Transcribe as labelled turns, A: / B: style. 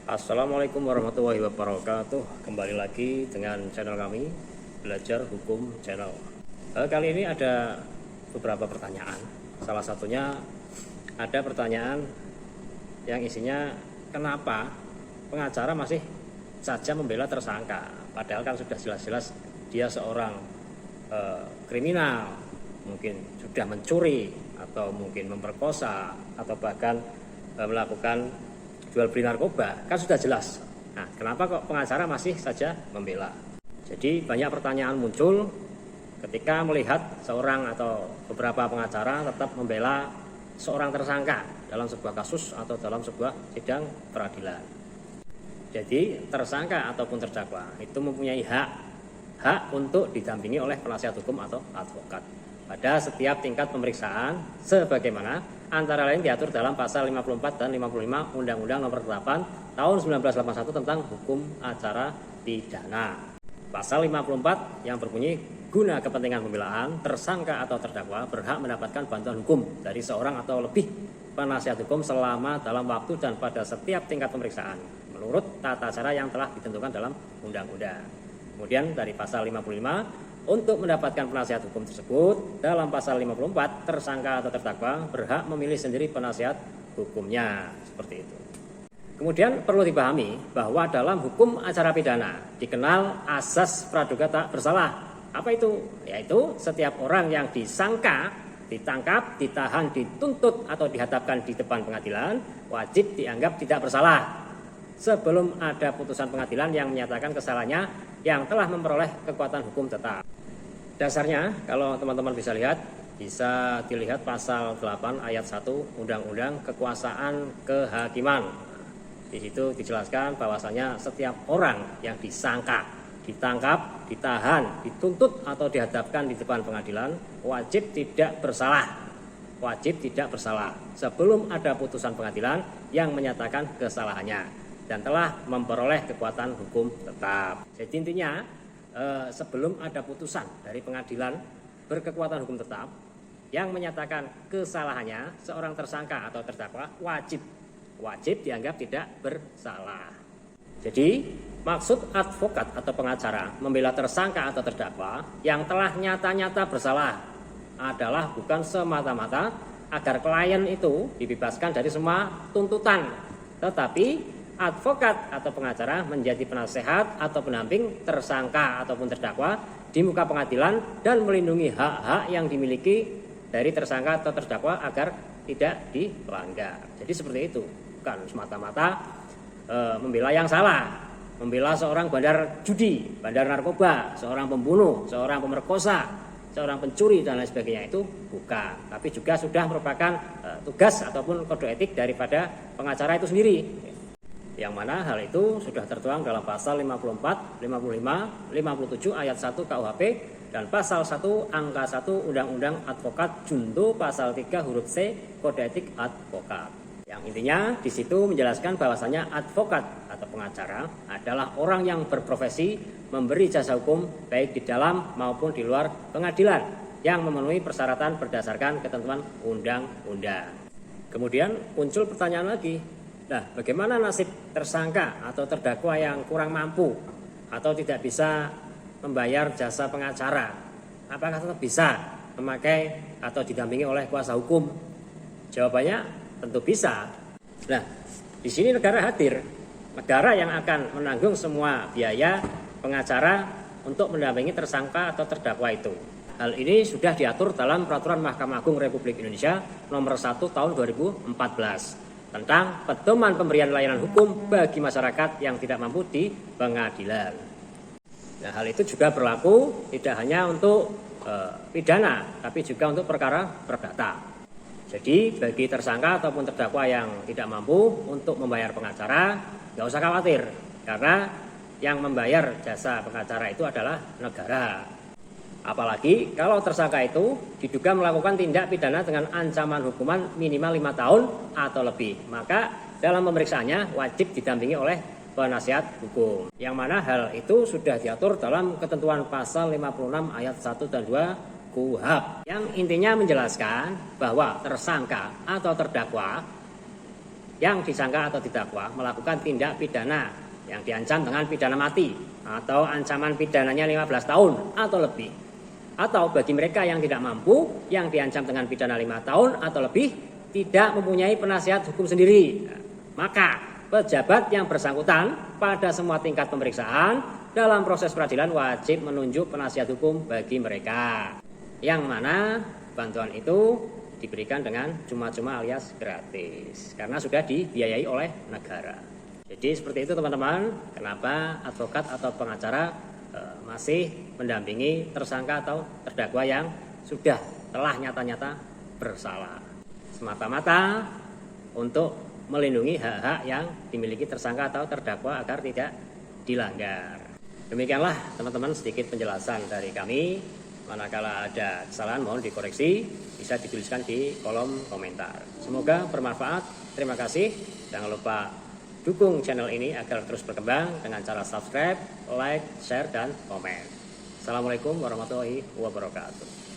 A: Assalamualaikum warahmatullahi wabarakatuh. Kembali lagi dengan channel kami, Belajar Hukum Channel. Kali ini ada beberapa pertanyaan. Salah satunya ada pertanyaan yang isinya, kenapa pengacara masih saja membela tersangka, padahal kan sudah jelas-jelas dia seorang kriminal, mungkin sudah mencuri atau mungkin memperkosa atau bahkan melakukan jual beli narkoba, kan sudah jelas. Nah, kenapa kok pengacara masih saja membela? Jadi banyak pertanyaan muncul ketika melihat seorang atau beberapa pengacara tetap membela seorang tersangka dalam sebuah kasus atau dalam sebuah sidang peradilan. Jadi tersangka ataupun terdakwa itu mempunyai hak untuk didampingi oleh penasihat hukum atau advokat pada setiap tingkat pemeriksaan, sebagaimana antara lain diatur dalam pasal 54 dan 55 Undang-Undang Nomor 8 Tahun 1981 tentang Hukum Acara Pidana. Pasal 54 yang berbunyi, guna kepentingan pembelaan, tersangka atau terdakwa berhak mendapatkan bantuan hukum dari seorang atau lebih penasihat hukum selama dalam waktu dan pada setiap tingkat pemeriksaan menurut tata cara yang telah ditentukan dalam undang-undang. Kemudian dari pasal 55, untuk mendapatkan penasihat hukum tersebut, dalam pasal 54, tersangka atau terdakwa berhak memilih sendiri penasihat hukumnya. Seperti itu. Kemudian perlu dipahami bahwa dalam hukum acara pidana dikenal asas praduga tak bersalah. Apa itu? Yaitu setiap orang yang disangka, ditangkap, ditahan, dituntut atau dihadapkan di depan pengadilan wajib dianggap tidak bersalah sebelum ada putusan pengadilan yang menyatakan kesalahannya yang telah memperoleh kekuatan hukum tetap. Dasarnya, kalau teman-teman bisa lihat, bisa dilihat pasal 8 ayat 1 Undang-Undang Kekuasaan Kehakiman. Di situ dijelaskan bahwasanya setiap orang yang disangka, ditangkap, ditahan, dituntut atau dihadapkan di depan pengadilan wajib tidak bersalah. Wajib tidak bersalah sebelum ada putusan pengadilan yang menyatakan kesalahannya dan telah memperoleh kekuatan hukum tetap. Jadi intinya sebelum ada putusan dari pengadilan berkekuatan hukum tetap yang menyatakan kesalahannya, seorang tersangka atau terdakwa wajib dianggap tidak bersalah. Jadi maksud advokat atau pengacara membela tersangka atau terdakwa yang telah nyata-nyata bersalah adalah bukan semata-mata agar klien itu dibebaskan dari semua tuntutan, tetapi advokat atau pengacara menjadi penasehat atau pendamping tersangka ataupun terdakwa di muka pengadilan dan melindungi hak-hak yang dimiliki dari tersangka atau terdakwa agar tidak dilanggar. Jadi seperti itu, bukan semata-mata membela yang salah, membela seorang bandar judi, bandar narkoba, seorang pembunuh, seorang pemerkosa, seorang pencuri dan lain sebagainya, itu bukan. Tapi juga sudah merupakan tugas ataupun kode etik daripada pengacara itu sendiri, yang mana hal itu sudah tertuang dalam pasal 54, 55, 57 ayat 1 KUHP dan pasal 1 angka 1 Undang-Undang Advokat Junto pasal 3 huruf C Kode Etik Advokat. Yang intinya di situ menjelaskan bahwasanya advokat atau pengacara adalah orang yang berprofesi memberi jasa hukum baik di dalam maupun di luar pengadilan yang memenuhi persyaratan berdasarkan ketentuan undang-undang. Kemudian muncul pertanyaan lagi, nah, bagaimana nasib tersangka atau terdakwa yang kurang mampu atau tidak bisa membayar jasa pengacara? Apakah tetap bisa memakai atau didampingi oleh kuasa hukum? Jawabannya tentu bisa. Nah, di sini negara hadir. Negara yang akan menanggung semua biaya pengacara untuk mendampingi tersangka atau terdakwa itu. Hal ini sudah diatur dalam Peraturan Mahkamah Agung Republik Indonesia Nomor 1 Tahun 2014. Tentang pedoman pemberian layanan hukum bagi masyarakat yang tidak mampu di pengadilan. Nah, hal itu juga berlaku tidak hanya untuk pidana, tapi juga untuk perkara perdata. Jadi bagi tersangka ataupun terdakwa yang tidak mampu untuk membayar pengacara, nggak usah khawatir, karena yang membayar jasa pengacara itu adalah negara. Apalagi kalau tersangka itu diduga melakukan tindak pidana dengan ancaman hukuman minimal 5 tahun atau lebih, maka dalam pemeriksaannya wajib didampingi oleh penasihat hukum. Yang mana hal itu sudah diatur dalam ketentuan pasal 56 ayat 1 dan 2 KUHP, yang intinya menjelaskan bahwa tersangka atau terdakwa yang disangka atau didakwa melakukan tindak pidana yang diancam dengan pidana mati atau ancaman pidananya 15 tahun atau lebih. Atau bagi mereka yang tidak mampu, yang diancam dengan pidana 5 tahun atau lebih, tidak mempunyai penasihat hukum sendiri, maka pejabat yang bersangkutan pada semua tingkat pemeriksaan dalam proses peradilan wajib menunjuk penasihat hukum bagi mereka, yang mana bantuan itu diberikan dengan cuma-cuma alias gratis karena sudah dibiayai oleh negara. Jadi seperti itu teman-teman, kenapa advokat atau pengacara masih mendampingi tersangka atau terdakwa yang sudah telah nyata-nyata bersalah, semata-mata untuk melindungi hak-hak yang dimiliki tersangka atau terdakwa agar tidak dilanggar. Demikianlah teman-teman sedikit penjelasan dari kami. Manakala ada kesalahan mohon dikoreksi, bisa dituliskan di kolom komentar. Semoga bermanfaat. Terima kasih. Jangan lupa dukung channel ini agar terus berkembang dengan cara subscribe, like, share, dan komen. Assalamualaikum warahmatullahi wabarakatuh.